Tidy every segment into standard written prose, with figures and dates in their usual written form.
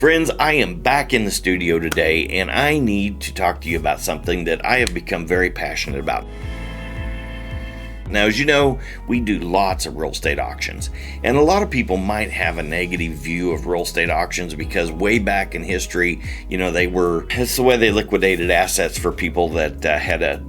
Friends, I am back in the studio today and I need to talk to you about something that I have become very passionate about. Now, as you know, we do lots of real estate auctions, and a lot of people might have a negative view of real estate auctions because way back in history, it's the way they liquidated assets for people that had a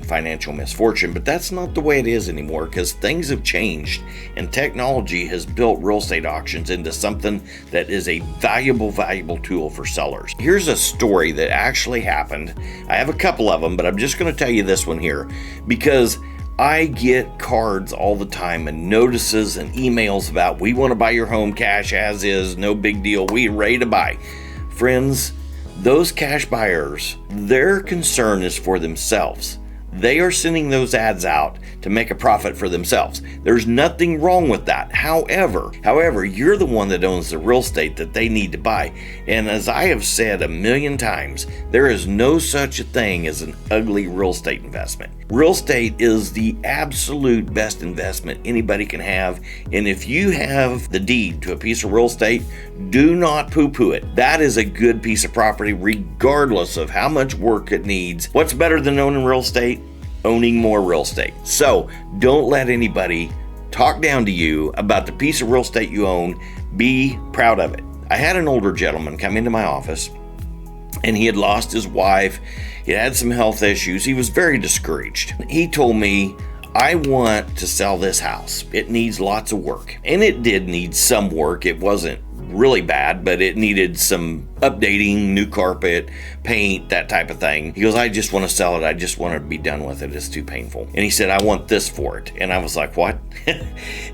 financial misfortune, but that's not the way it is anymore because things have changed and technology has built real estate auctions into something that is a valuable tool for sellers. Here's a story that actually happened. I have a couple of them, but I'm just going to tell you this one here because I get cards all the time and notices and emails about, we want to buy your home cash as is, no big deal, we ready to buy. Friends, those cash buyers, their concern is for themselves. They are sending those ads out to make a profit for themselves. There's nothing wrong with that. However, you're the one that owns the real estate that they need to buy. And as I have said a million times, there is no such a thing as an ugly real estate investment. Real estate is the absolute best investment anybody can have. And if you have the deed to a piece of real estate, do not poo-poo it. That is a good piece of property regardless of how much work it needs. What's better than owning real estate? Owning more real estate. So don't let anybody talk down to you about the piece of real estate you own. Be proud of it. I had an older gentleman come into my office and he had lost his wife. He had some health issues. He was very discouraged. He told me, I want to sell this house. It needs lots of work. And it did need some work. It wasn't really bad, but it needed some updating, new carpet, paint, that type of thing. He goes, I just want to sell it. I just want to be done with it. It's too painful. And he said, I want this for it. And I was like, what?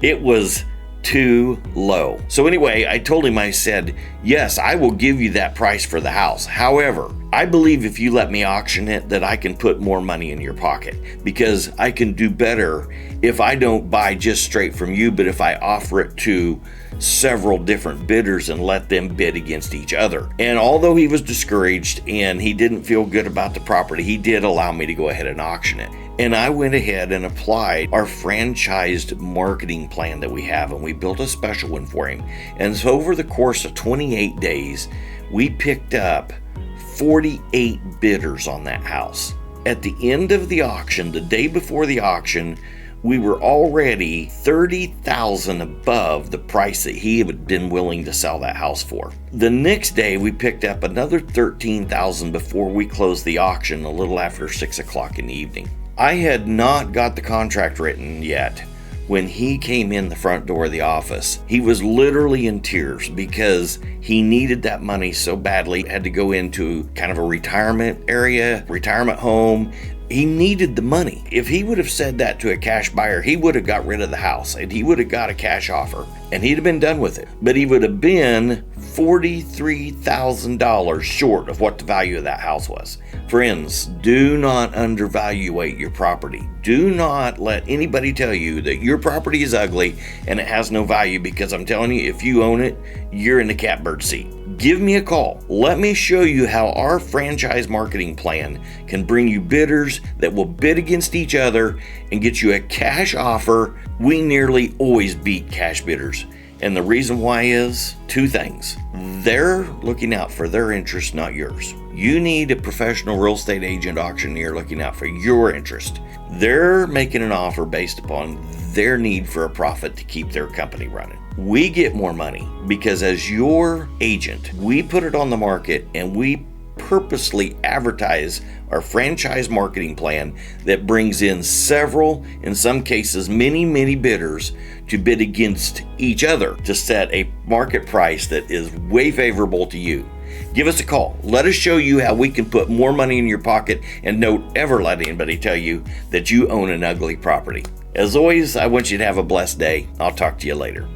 It was too low. So anyway, I told him, I said, yes, I will give you that price for the house. However, I believe if you let me auction it, that I can put more money in your pocket because I can do better if I don't buy just straight from you, but if I offer it to several different bidders and let them bid against each other. And although he was discouraged and he didn't feel good about the property, he did allow me to go ahead and auction it. And I went ahead and applied our franchised marketing plan that we have, and we built a special one for him. And so over the course of 28 days, we picked up 48 bidders on that house. At the end of the auction, the day before the auction, we were already $30,000 above the price that he had been willing to sell that house for. The next day, we picked up another $13,000 before we closed the auction a little after 6 o'clock in the evening. I had not got the contract written yet when he came in the front door of the office. He was literally in tears because he needed that money so badly. Had to go into kind of a retirement home. He needed the money. If he would have said that to a cash buyer, he would have got rid of the house and he would have got a cash offer and he'd have been done with it. But he would have been $43,000 short of what the value of that house was. Friends, do not undervaluate your property. Do not let anybody tell you that your property is ugly and it has no value, because I'm telling you, if you own it, you're in the catbird seat. Give me a call. Let me show you how our franchise marketing plan can bring you bidders that will bid against each other and get you a cash offer. We nearly always beat cash bidders. And the reason why is two things. They're looking out for their interest, not yours. You need a professional real estate agent auctioneer looking out for your interest. They're making an offer based upon their need for a profit to keep their company running. We get more money because as your agent, we put it on the market and we purposely advertise our franchise marketing plan that brings in several, in some cases, many bidders to bid against each other to set a market price that is way favorable to you. Give us a call. Let us show you how we can put more money in your pocket, and don't ever let anybody tell you that you own an ugly property. As always, I want you to have a blessed day. I'll talk to you later.